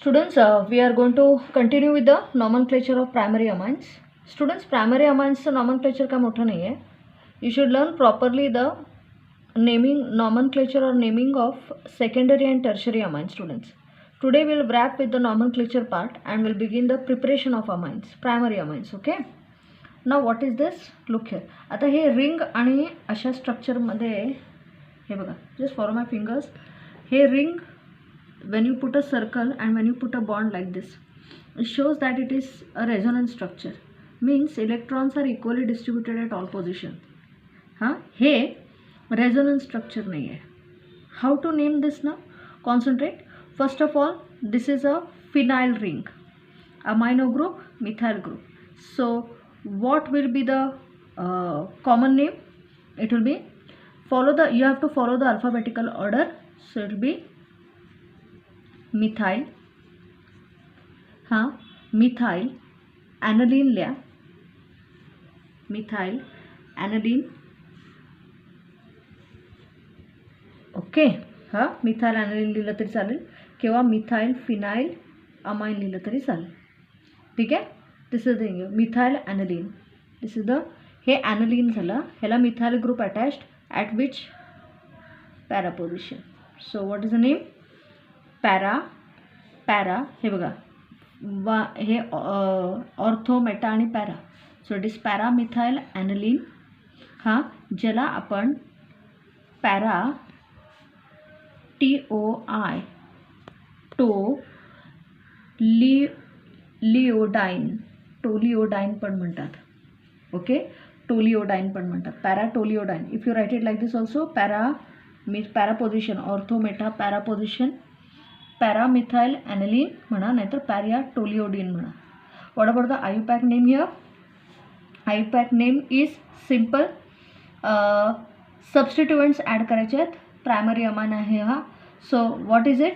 Students, we are going to continue with the nomenclature of primary amines. Students, primary amines nomenclature का मोठं नाही आहे. You should learn properly the naming nomenclature or naming of secondary and tertiary amines. Students, today we will wrap with the nomenclature part and will begin the preparation of amines, primary amines. Okay. Now what is this? Look here. आता हे ring आणि अशा स्ट्रक्चरमध्ये हे बघा, just follow my fingers. हे ring, when you put a circle and when you put a bond like this, it shows that it is a resonance structure, means electrons are equally distributed at all position. हे resonance structure नहीं है. How to name this now? Concentrate. First of all, this is a phenyl ring, amino group, methyl group. So what will be the common name? It will be, you have to follow the alphabetical order. So it will be methyl, methyl aniline लिहा, methyl aniline. Okay. Methyl aniline लिहिलं तरी चालेल किंवा methyl phenyl amine लिहिलं तरी चालेल. ठीक आहे. This is the methyl aniline. This is the, हे ॲनलिन झालं, ह्याला methyl group attached at which para position. So what is the name? Para हे बघा, हे ऑर्थो, मेटा आणि para. So it is para methyl aniline. ज्याला आपण पॅरा TOI टोलिओडाइन पण म्हणतात. ओके, टोलिओडाइन पण म्हणतात, para toluidine. If you write it like this also, para position, ortho, meta, para position, para methyl aniline म्हणा, नाहीतर पॅरियाटोलिओडिन म्हणा. What about the IUPAC name here? IUPAC name is simple. Substituents add करायचे आहेत. Primary amine आहे हा. So what is it?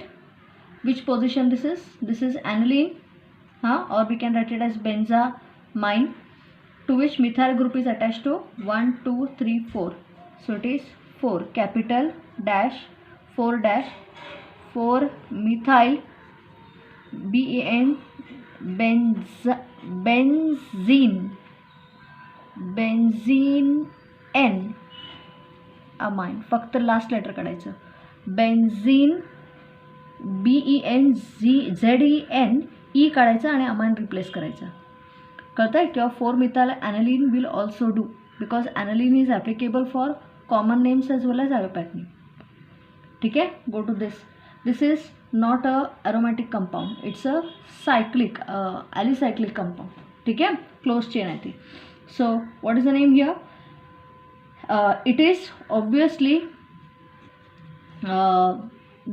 Which position this is? This is aniline, or we can write it as benzamine, to which methyl group is attach to 1 2 3 4. So it is 4 capital dash 4 dash 4 methyl BEN benzene N amine. फक्त last letter काढायचं. Benzene BENZEN E काढायचं आणि amine replace करायचं. कळतं आहे? किंवा 4 methyl aniline will also do, because aniline is applicable for common names as well as IUPAC name. ठीक आहे. Go to this. This is not a aromatic compound. It's a cyclic, alicyclic compound. ठीक है, close chain I think. So what is the name here? It is obviously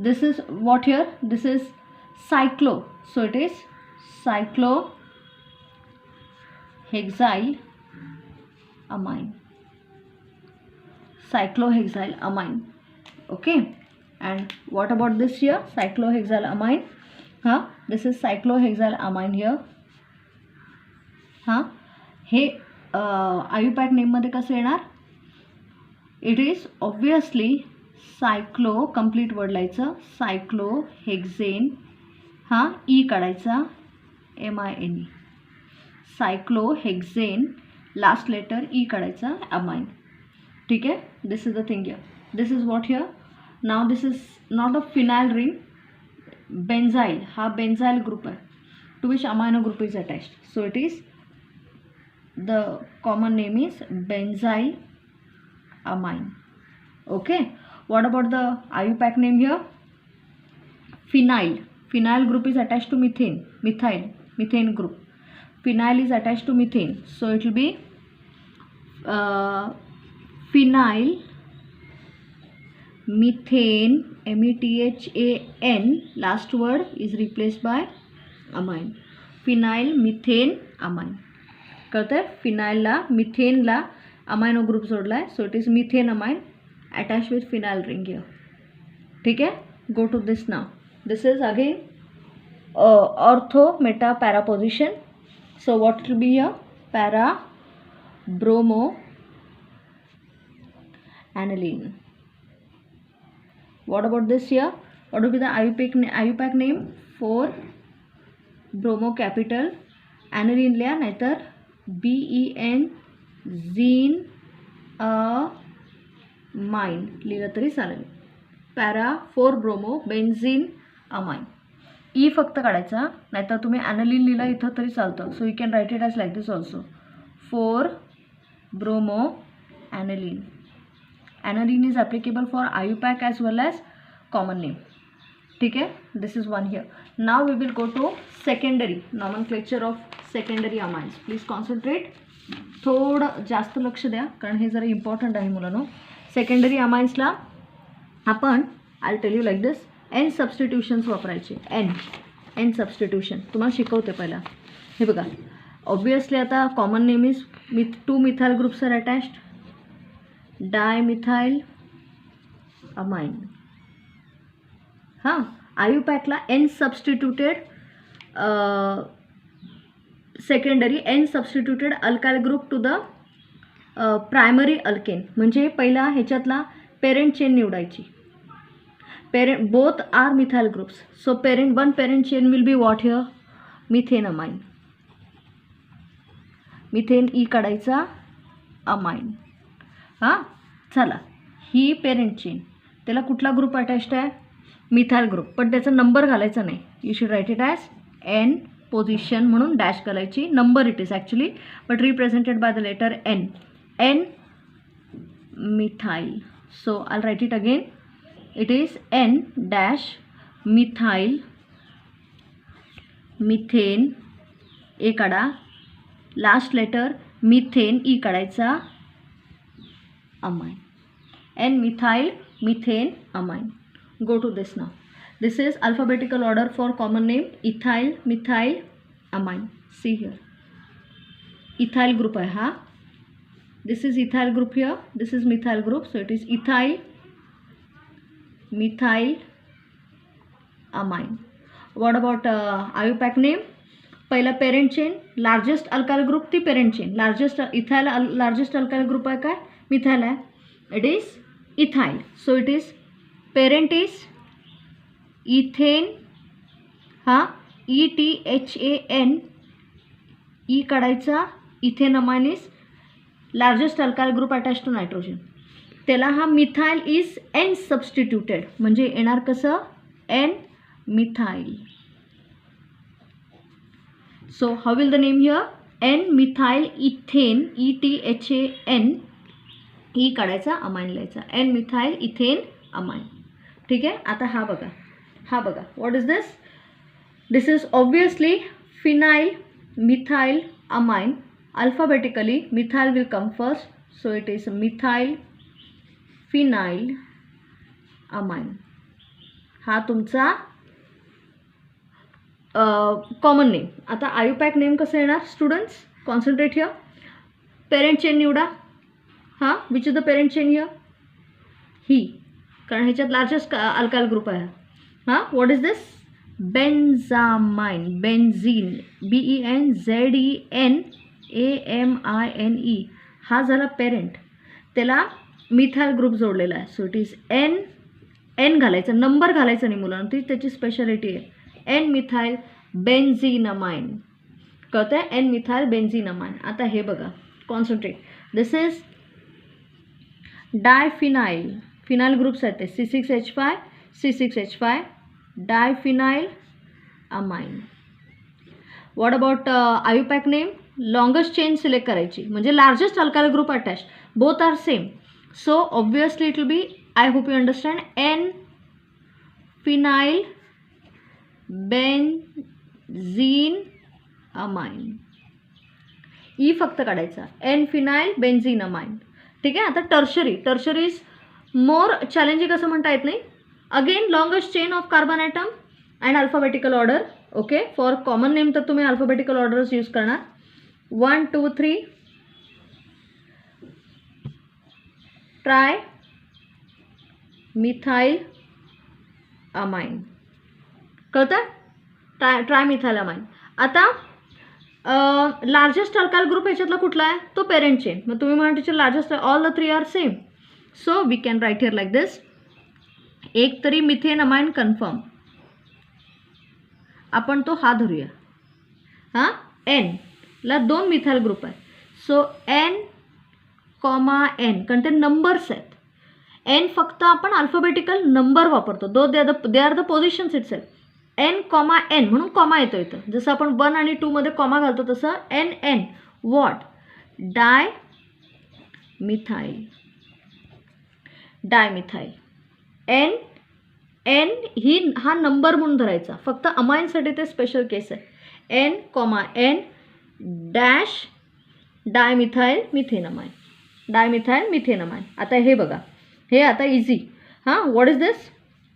this is what here? This is cyclo. So it is cyclohexyl amine. Cyclohexyl amine. Okay. And what about this here? Cyclohexyl amine. This is cyclohexyl amine here. हे IUPAC name मध्ये कसं येणार? It is obviously cyclo, complete word लिहायचं, cyclohexane. E काढायचा, MINE, cyclohexane, last letter E काढायचा, amine. ठीक आहे. This is the thing here. This is what here? Now this is not a phenyl ring. Benzyl, हा benzyl group है, to which amino group is attached. So it is, the common name is benzyl amine. Okay. What about the IUPAC name here? Phenyl group is attached to methane group. Phenyl is attached to methane. So it will be phenyl methane, METHAN, last word is replaced by amine. Phenyl methane amine. कळतं आहे? फिनाइलला, मिथेनला amino group जोडला आहे. So it is methane amine attach with phenyl ring here. ठीक आहे. Go to this now. This is again ortho, meta, para position. So what will be here? Para bromo aniline. What about this here? What will be the IUPAC name? 4 bromo capital, aniline लिहा, नाहीतर BEN झीन amine लिहिलं तरी चालेल. Para 4 bromo benzene amine. E फक्त काढायचा, नाहीतर तुम्ही ॲनलिन लिहिला इथं तरी चालतं. So you can write it as like this also. 4 bromo aniline. Aniline is applicable for IUPAC as well as common name. ठीक आहे, this is one here. Now we will go to secondary nomenclature of secondary amines. Please concentrate. थोडं जास्त लक्ष द्या कारण हे जरा important आहे मुलांनो. सेकंडरी अमाइन्सला आपण I tell you like this N substitutions वापरायचे. एन सबस्टिट्यूशन तुम्हाला शिकवते पहिला. हे बघा, ऑब्वियसली आता common name is 2 methyl groups are attached. Dimethyl amine. हां, IUPACला N substituted secondary N substituted alkyl group to the primary alkane. म्हणजे पहिला ह्याच्यातला पेरेंट चेन निवडायची. Parent both are methyl groups. So one parent chain will be what here? Methane amine. Methane E काढायचा, amine. हां, चला, ही parent chain, त्याला कुठला ग्रुप अटॅच्ड आहे? Methyl group. पण त्याचा नंबर घालायचा नाही. You should write it as N position म्हणून डॅश घालायची. Number it is actually but represented by the letter N. N methyl. So I write it again. It is N dash methyl. Methane E काढा, last letter methane E काढायचा, amine. N methyl methane amine. Go to this now. This is alphabetical order for common name. Ethyl, methyl, amine. See here. Ethyl group hai ha. This is ethyl group here. This is methyl group. So it is ethyl, methyl, amine. What about IUPAC name? पहिला parent chain, largest alkyl group ती parent chain. Largest ethyl, largest alkyl group है काय? Methyl है. It is ethyl. So it is parent is ethane. हां, ETHAN. E काढायचा. Ethane amine is largest alkyl group attach to nitrogen. त्याला हा methyl is N substituted म्हणजे येणार कसं? N methyl. So how will the name here? N methyl ethane. ETHAN. E काढायचा, amine लिहायचा. N methyl ethane amine. ठीक आहे. आता हा बघा, हा बघा. What is this? This is obviously phenyl methyl amine. Alphabetically methyl will come first. So it is methyl phenyl amine. हा तुमचा कॉमन नेम. आता IUPAC नेम कसं येणार students? Concentrate here. Parent chain निवडा. हां, which is the parent chain here? ही, कारण ह्याच्यात लार्जेस्ट अल्काइल ग्रुप आहे. हां, what is this? Benzamine. Benzene. BENZENAMINE. हा झाला पेरेंट. त्याला मिथाइल ग्रुप जोडलेला आहे. सो इट इज एन घालायचं, नंबर घालायचं नाही मुलांना, ती त्याची स्पेशालिटी आहे. N methyl benzenamine. कळतं आहे? N methyl बेन्झीनमाइन. आता हे बघा, concentrate. This is diphenyl. Phenyl groups आहेत ते C6H5, C6H5, डायफिनाइल अमाइन. What about IUPAC name? Longest chain select करायची म्हणजे largest alkyl group attach. Both are same. So obviously it will be, I hope you understand, N phenyl benzene amine. E फक्त काढायचा. N phenyl benzene amine. ठीक आहे. आता tertiary is more challenging असं म्हणता येत नाही. Again longest chain of carbon atom and alphabetical order. Okay. For common name तर तुम्ही अल्फाबेटिकल ऑर्डरच यूज करणार. 1 2 3 ट्राय मिथाइल अमाइन. कळतं? Tri methyl amine. आता लार्जेस्ट अल्काइल ग्रुप ह्याच्यातला कुठला आहे? तो पेरेंट चेन. मग तुम्ही म्हणा teacher largest, all the 3 are same. So we can write here like this. एक तरी मिथेन अमाइन कन्फर्म. आपण तो हा धरूया. हां एन ला 2 मिथाइल ग्रुप आहे. सो एन कॉमा एन कारण ते नंबर्स आहेत. एन फक्त आपण अल्फाबेटिकल नंबर वापरतो. They are the positions itself. N comma N म्हणून कॉमा येतो इथं. जसं आपण 1 आणि 2 मध्ये कॉमा घालतो तसं N N what di methyl. N N ही हा नंबर म्हणून धरायचा. फक्त अमाईनसाठी ते स्पेशल केस आहे. N comma N dash dimethyl methanamine. Dimethyl methanamine. आता हे बघा, हे आता इझी. हां what is this?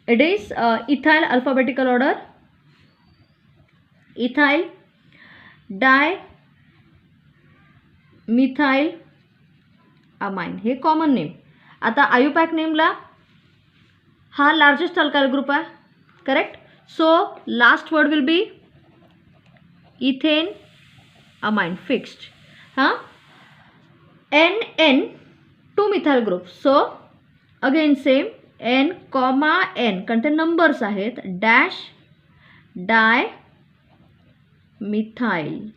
It is ethyl alphabetical order. Ethyl di methyl amine हे कॉमन नेम. आता आयुपॅक नेमला हा लार्जेस्ट अल्काइल ग्रुप आहे. Correct. So last word will be ethane amine fixed. हां N N 2 methyl group. So again same N comma N कारण ते numbers आहेत. Dash di methyl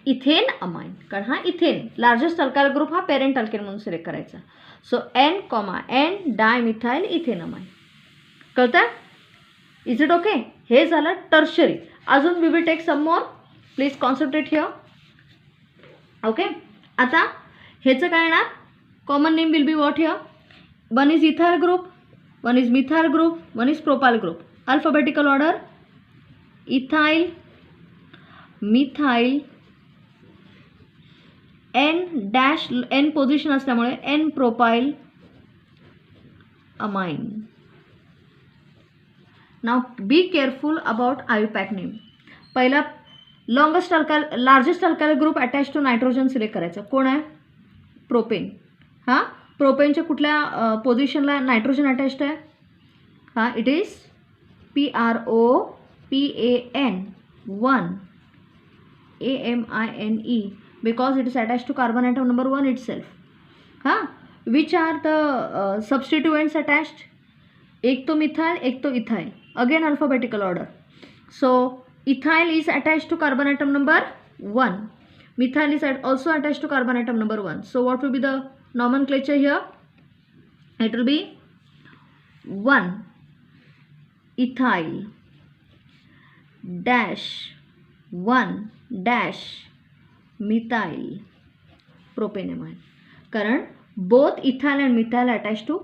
ethane amine कारण हा इथेन लार्जेस्ट अल्काइल ग्रुप हा parent alkane म्हणून select करायचा. So N comma N di methyl ethane amine. कळतं? Is it okay? हे झालं टर्शरी. अजून we will take some more. Please concentrate here. Okay. आता ह्याचं काय येणार? Common name will be what here? One is ethyl group, one is methyl group, one is propyl group. Alphabetical order ethyl methyl N dash N position असल्यामुळे N propyl amine. Now be careful about IUPAC name. पहिला largest alkyl group attach to nitrogen select करायचं. कोण आहे? Propane. हां प्रोपेनच्या कुठल्या पोझिशनला nitrogen attached आहे? हां it is PROPAN 1 AMINE because it is attached to carbon atom number 1 itself. Which are the substituents attached? एक तो मिथाइल, एक तो ethyl. Again alphabetical order. So ethyl is attached to carbon atom number 1. Methyl is also attached to carbon atom number 1. So what will be the nomenclature here? It will be 1 ethyl dash 1 dash methyl propanamine. कारण both ethyl and methyl attached to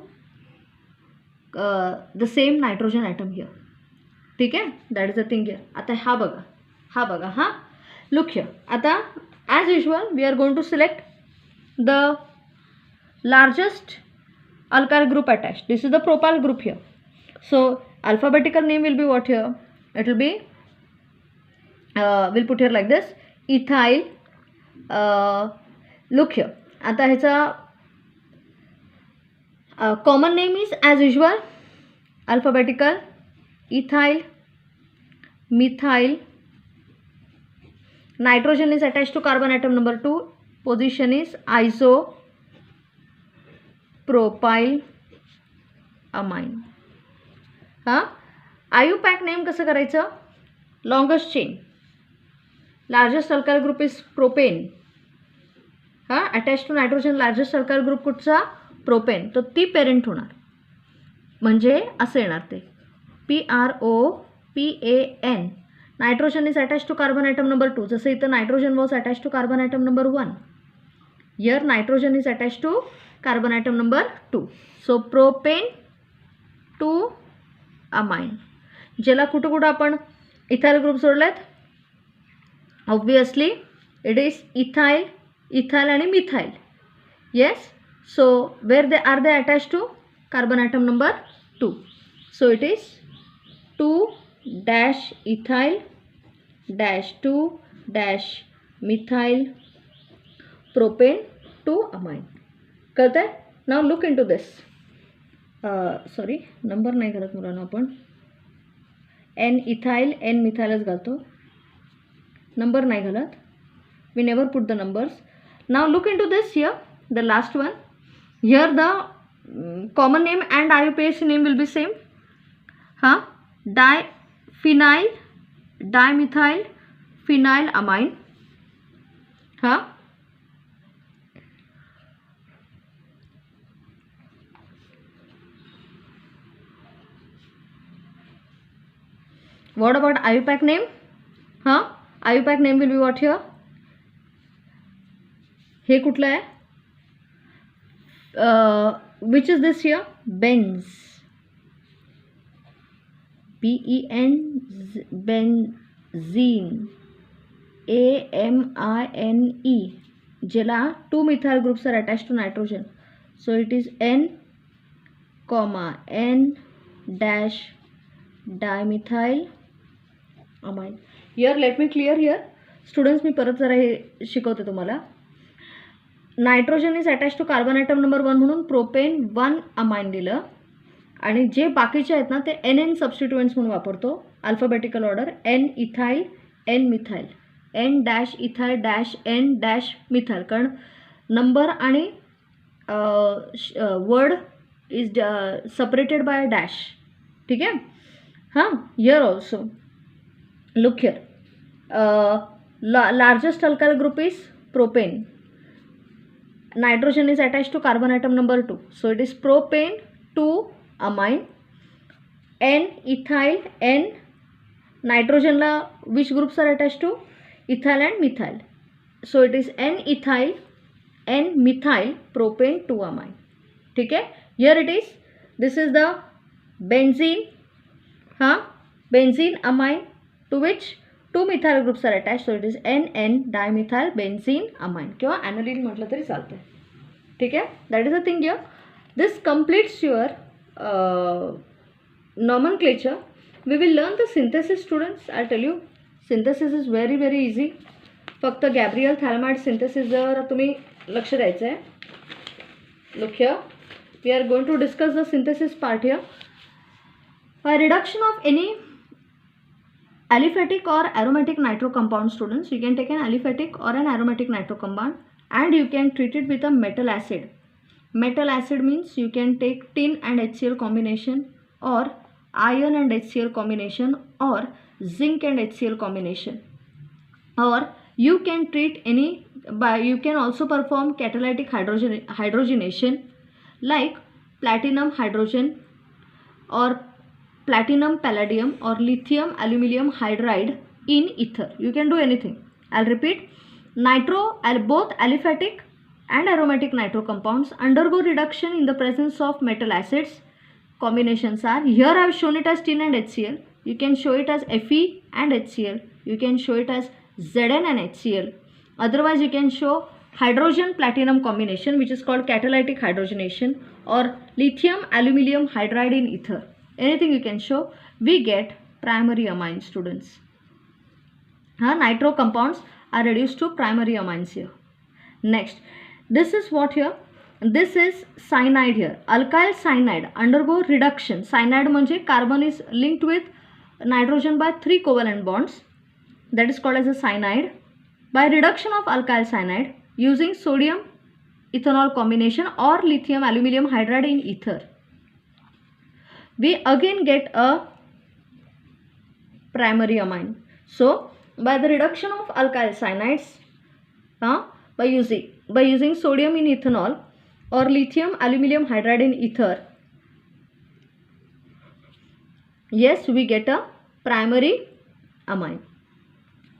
the same nitrogen atom here. ठीक आहे? That is the thing here. आता हा बघा हां look here. आता as usual we are going to select the largest alkyl group attached. This is the propyl group here. So alphabetical name will be what here? It will be we'll put here like this ethyl. Look here. आता ह्याचा common name is as usual alphabetical ethyl methyl. Nitrogen is attached to carbon atom number 2. Position is isopropyl amine. हां आयुपॅक name कसं करायचं? Longest chain. Largest alkyl group is propane. हां attach to nitrogen largest alkyl group कुठचा? Propane. तर ती parent होणार. म्हणजे असं येणार ते PROPAN. Nitrogen is attach to carbon atom number 2. जसं इथं nitrogen was attach to carbon atom number 1. Here nitrogen is attach to carbon atom number 2. So propane two amine. ज्याला कुठं कुठं आपण इथाइल ग्रुप सोडलेत? ऑब्वियसली इट इज इथाइल आणि methyl. Yes. So where they are they attach to carbon atom number 2. So it is 2 dash ethyl dash 2 dash methyl propane to amine. कळतं आहे? Now look into this. Sorry number नाही घालत मुलांना आपण. N ethyl N मिथाइलच घालतो. Number नाही घालत. We never put the numbers. Now look into this here the last one. Here the common name and IUPAC name will be same. हां di phenyl dimethyl phenylamine. हाँ, what about IUPAC name? हाँ, IUPAC name will be what here? हे कुठलं आहे? Which is this here? Benz. benzene. AMINE. ज्याला 2 methyl groups are attached to nitrogen. So it is N, N dash dimethyl amine. Here let me clear here. Students, मी परत जरा हे शिकवते तुम्हाला. Nitrogen is attach to carbon atom number 1 म्हणून propane 1 amine दिलं आणि जे बाकीचे आहेत ना ते NN सबस्टिट्युएंट्स म्हणून वापरतो alphabetical order. N ethyl, N methyl, N dash ethyl dash N dash methyl, कारण नंबर आणि word is separated by dash. ठीक आहे. हां, here also look here. Largest alkyl group is propane. Nitrogen is attached to carbon atom number 2. So it is propane 2 amine. N ethyl, N nitrogen la which groups are attached to? Ethyl and methyl. So it is N ethyl, N methyl propane 2 amine. ठीक है. Here it is. This is the benzene. हाँ, benzene amine to which 2 methyl groups are attached. So it is NN dimethyl benzene amine. किंवा aniline म्हटलं तरी चालतं. ठीक आहे. That is the thing here. This completes your nomenclature. We will learn the synthesis, students. I tell you, synthesis is very very easy. फक्त Gabriel थॅलमाइड synthesis जर तुम्ही लक्ष द्यायचं आहे. Look here. We are going to discuss the synthesis part here. By reduction of any aliphatic or aromatic nitro compound, students, you can take an aliphatic or an aromatic nitro compound and you can treat it with a metal acid. Metal acid means you can take tin and HCl combination or iron and HCl combination or zinc and HCl combination, or you can treat any you can also perform catalytic hydrogenation like platinum hydrogen or platinum palladium or lithium aluminum hydride in ether. You can do anything. I'll repeat. Both aliphatic and aromatic nitro compounds undergo reduction in the presence of metal acids. Combinations are, here I have shown it as tin and HCl. You can show it as Fe and HCl. You can show it as Zn and HCl. Otherwise you can show hydrogen platinum combination, which is called catalytic hydrogenation, or lithium aluminum hydride in ether. Anything you can show. We get primary amines, students. Nitro compounds are reduced to primary amines here. Next, this is what here. This is cyanide here. Alkyl cyanide undergo reduction. Cyanide म्हणजे carbon is linked with nitrogen by 3 covalent bonds. That is called as a cyanide. By reduction of alkyl cyanide using sodium ethanol combination or lithium aluminum hydride in ether, we again get a primary amine. So by the reduction of alkyl cyanides, by using sodium in ethanol or lithium aluminum hydride in ether, yes, we get a primary amine.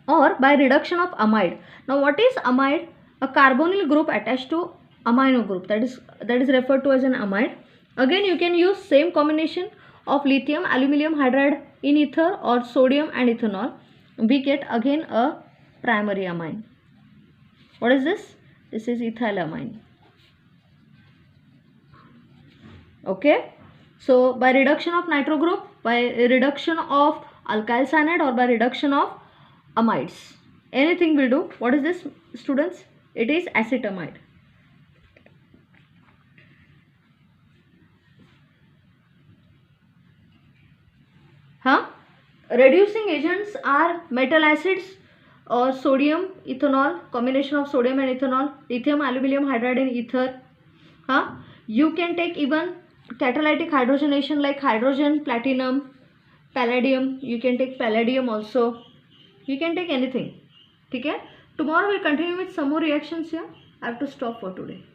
Or by reduction of amide. Now what is amide? A carbonyl group attached to amino group, that is referred to as an amide. Again you can use same combination of lithium aluminum hydride in ether or sodium and ethanol. We get again a primary amine. What is this? This is ethylamine. Okay. So by reduction of nitro group, by reduction of alkyl cyanide, or by reduction of amides, anything will do. What is this, students? It is acetamide. Reducing agents are metal acids or sodium ethanol, combination of sodium and ethanol, lithium aluminum hydride in ether. You can take even catalytic hydrogenation like hydrogen platinum, palladium. You can take palladium also. You can take anything. ठीक है. Tomorrow will continue with some more reactions. Yeah I have to stop for today.